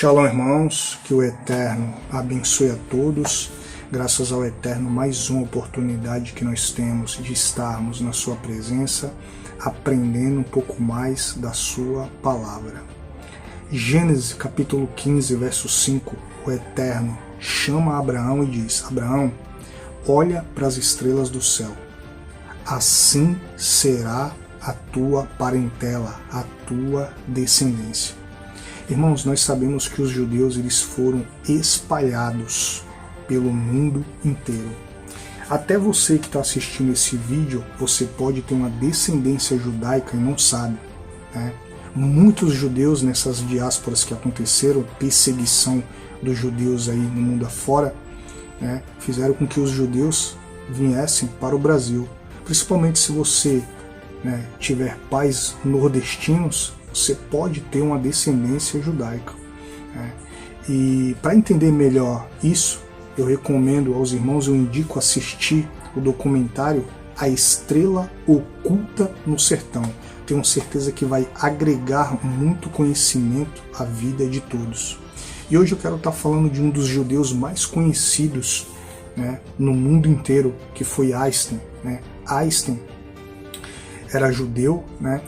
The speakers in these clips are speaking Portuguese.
Shalom, irmãos, que o Eterno abençoe a todos. Graças ao Eterno, mais uma oportunidade que nós temos de estarmos na sua presença, aprendendo um pouco mais da sua palavra. Gênesis capítulo 15, verso 5, o Eterno chama Abraão e diz: Abraão, olha para as estrelas do céu, assim será a tua parentela, a tua descendência. Irmãos, nós sabemos que os judeus eles foram espalhados pelo mundo inteiro. Até você que está assistindo esse vídeo, você pode ter uma descendência judaica e não sabe, né? Muitos judeus nessas diásporas que aconteceram, perseguição dos judeus aí no mundo afora, né, fizeram com que os judeus viessem para o Brasil. Principalmente se você, né, tiver pais nordestinos, você pode ter uma descendência judaica, né? E para entender melhor isso, eu recomendo aos irmãos, eu indico assistir o documentário A Estrela Oculta no Sertão. Tenho certeza que vai agregar muito conhecimento à vida de todos. E hoje eu quero estar falando de um dos judeus mais conhecidos, né, no mundo inteiro, que foi Einstein, né? Einstein era judeu, né?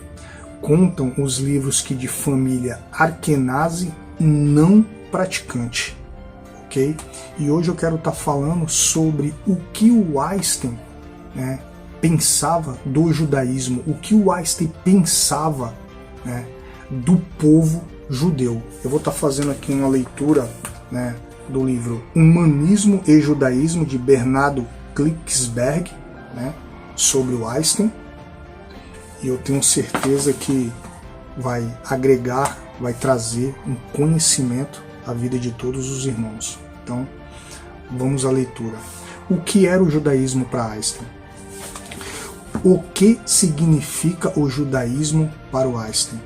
Contam os livros que de família Arkenazi não praticante, ok? E hoje eu quero estar falando sobre o que o Einstein, né, pensava do judaísmo, o que o Einstein pensava, né, do povo judeu. Eu vou estar fazendo aqui uma leitura, né, do livro Humanismo e Judaísmo de Bernardo Klicksberg, né, sobre o Einstein. E eu tenho certeza que vai agregar, vai trazer um conhecimento à vida de todos os irmãos. Então, vamos à leitura. O que era o judaísmo para Einstein? O que significa o judaísmo para o Einstein?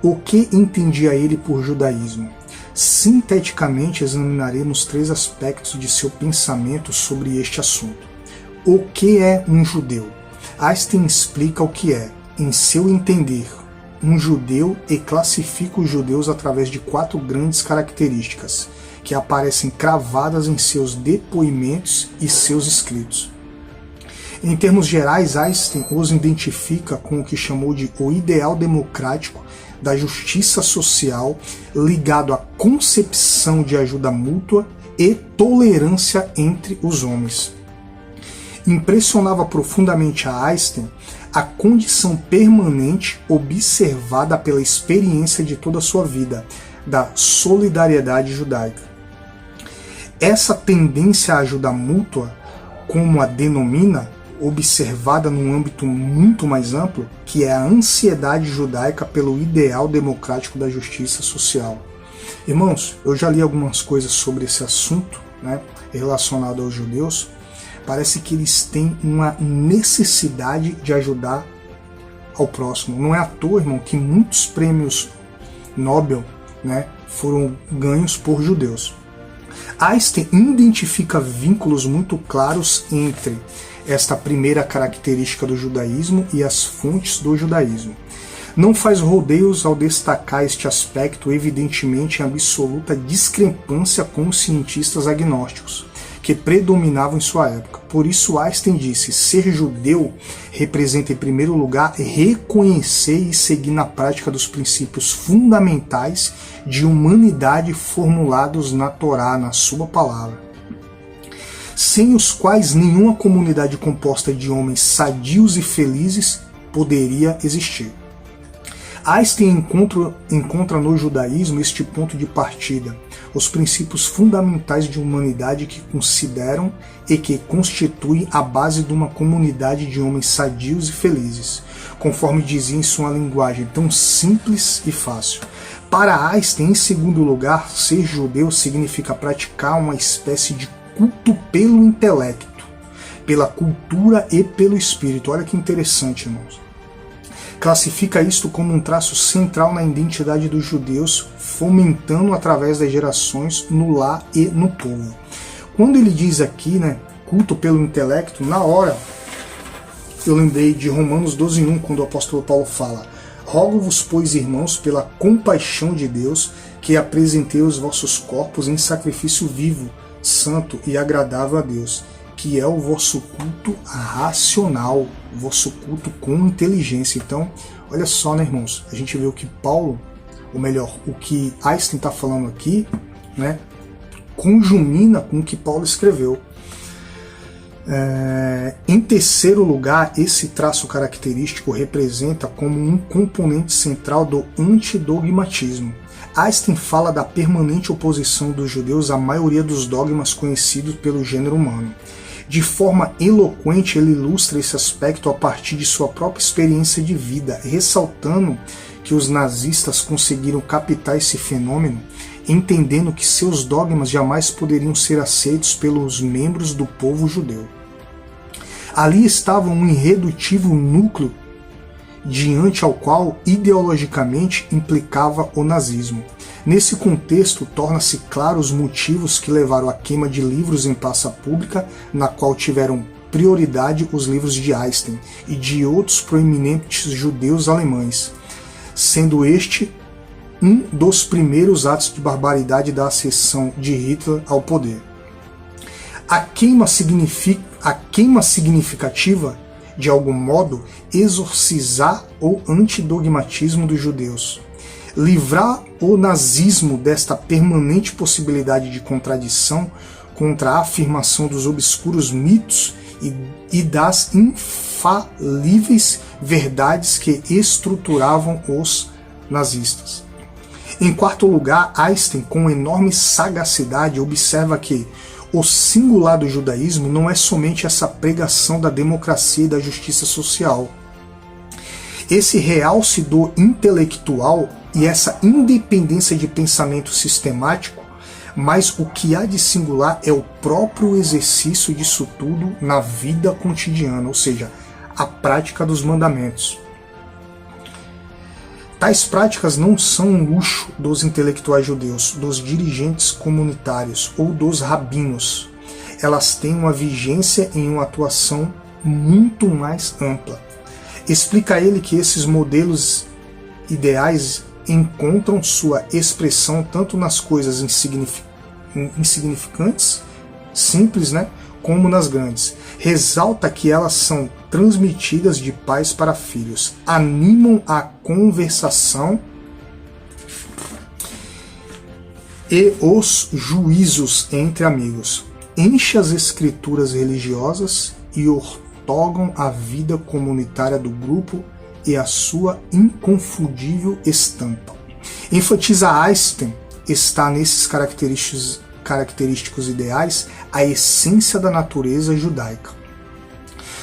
O que entendia ele por judaísmo? Sinteticamente, examinaremos 3 aspectos de seu pensamento sobre este assunto. O que é um judeu? Einstein explica o que é, em seu entender, um judeu e classifica os judeus através de 4 grandes características que aparecem cravadas em seus depoimentos e seus escritos. Em termos gerais, Einstein os identifica com o que chamou de o ideal democrático da justiça social ligado à concepção de ajuda mútua e tolerância entre os homens. Impressionava profundamente a Einstein a condição permanente observada pela experiência de toda a sua vida, da solidariedade judaica. Essa tendência à ajuda mútua, como a denomina, observada num âmbito muito mais amplo, que é a ansiedade judaica pelo ideal democrático da justiça social. Irmãos, eu já li algumas coisas sobre esse assunto, né, relacionado aos judeus. Parece que eles têm uma necessidade de ajudar ao próximo. Não é à toa, irmão, que muitos prêmios Nobel, né, foram ganhos por judeus. Einstein identifica vínculos muito claros entre esta primeira característica do judaísmo e as fontes do judaísmo. Não faz rodeios ao destacar este aspecto, evidentemente em absoluta discrepância com os cientistas agnósticos que predominavam em sua época. Por isso Einstein disse: ser judeu representa em primeiro lugar reconhecer e seguir na prática dos princípios fundamentais de humanidade formulados na Torá, na sua palavra, sem os quais nenhuma comunidade composta de homens sadios e felizes poderia existir. Einstein encontra no judaísmo este ponto de partida, os princípios fundamentais de humanidade que consideram e que constituem a base de uma comunidade de homens sadios e felizes, conforme dizia em sua linguagem tão simples e fácil. Para Einstein, em segundo lugar, ser judeu significa praticar uma espécie de culto pelo intelecto, pela cultura e pelo espírito. Olha que interessante, irmãos. Classifica isto como um traço central na identidade dos judeus, fomentando através das gerações no lar e no povo. Quando ele diz aqui, né, culto pelo intelecto, na hora eu lembrei de Romanos 12:1, quando o apóstolo Paulo fala: rogo-vos, pois, irmãos, pela compaixão de Deus, que apresentei os vossos corpos em sacrifício vivo, santo e agradável a Deus, que é o vosso culto racional, o vosso culto com inteligência. Então, olha só, né, irmãos? A gente vê o que Paulo, ou melhor, o que Einstein está falando aqui, né, conjumina com o que Paulo escreveu. Em terceiro lugar, esse traço característico representa como um componente central do antidogmatismo. Einstein fala da permanente oposição dos judeus à maioria dos dogmas conhecidos pelo gênero humano. De forma eloquente, ele ilustra esse aspecto a partir de sua própria experiência de vida, ressaltando que os nazistas conseguiram captar esse fenômeno, entendendo que seus dogmas jamais poderiam ser aceitos pelos membros do povo judeu. Ali estava um irredutível núcleo diante ao qual ideologicamente implicava o nazismo. Nesse contexto, torna-se claro os motivos que levaram à queima de livros em praça pública, na qual tiveram prioridade os livros de Einstein e de outros proeminentes judeus alemães, sendo este um dos primeiros atos de barbaridade da ascensão de Hitler ao poder. A queima significativa, de algum modo, exorcizar o antidogmatismo dos judeus, livrar o nazismo desta permanente possibilidade de contradição contra a afirmação dos obscuros mitos e das infalíveis verdades que estruturavam os nazistas. Em quarto lugar, Einstein, com enorme sagacidade, observa que o singular do judaísmo não é somente essa pregação da democracia e da justiça social. Esse realce do intelectual e essa independência de pensamento sistemático, mas o que há de singular é o próprio exercício disso tudo na vida cotidiana, ou seja, a prática dos mandamentos. Tais práticas não são um luxo dos intelectuais judeus, dos dirigentes comunitários ou dos rabinos. Elas têm uma vigência em uma atuação muito mais ampla. Explica a ele que esses modelos ideais encontram sua expressão tanto nas coisas insignificantes, simples, né, como nas grandes. Ressalta que elas são transmitidas de pais para filhos, animam a conversação e os juízos entre amigos, enche as escrituras religiosas e ortogam a vida comunitária do grupo e a sua inconfundível estampa. Enfatiza Einstein está nesses característicos ideais a essência da natureza judaica.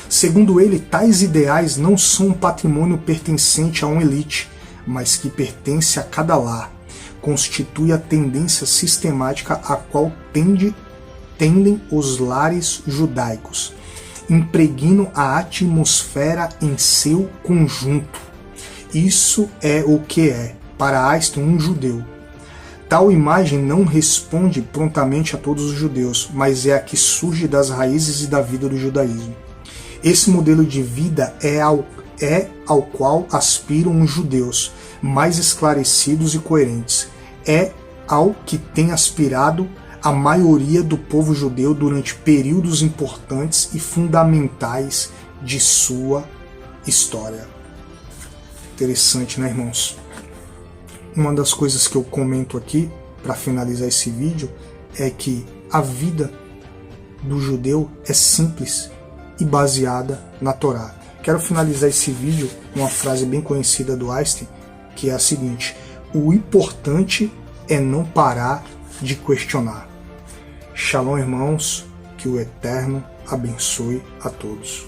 Segundo ele, tais ideais não são um patrimônio pertencente a uma elite, mas que pertence a cada lar. Constitui a tendência sistemática a qual tendem os lares judaicos, impregnam a atmosfera em seu conjunto. Isso é o que é, para Einstein, um judeu. Tal imagem não responde prontamente a todos os judeus, mas é a que surge das raízes e da vida do judaísmo. Esse modelo de vida é ao qual aspiram os judeus, mais esclarecidos e coerentes. É ao que tem aspirado a maioria do povo judeu durante períodos importantes e fundamentais de sua história. Interessante, né, irmãos? Uma das coisas que eu comento aqui, para finalizar esse vídeo, é que a vida do judeu é simples e baseada na Torá. Quero finalizar esse vídeo com uma frase bem conhecida do Einstein, que é a seguinte: o importante é não parar de questionar. Shalom, irmãos, que o Eterno abençoe a todos.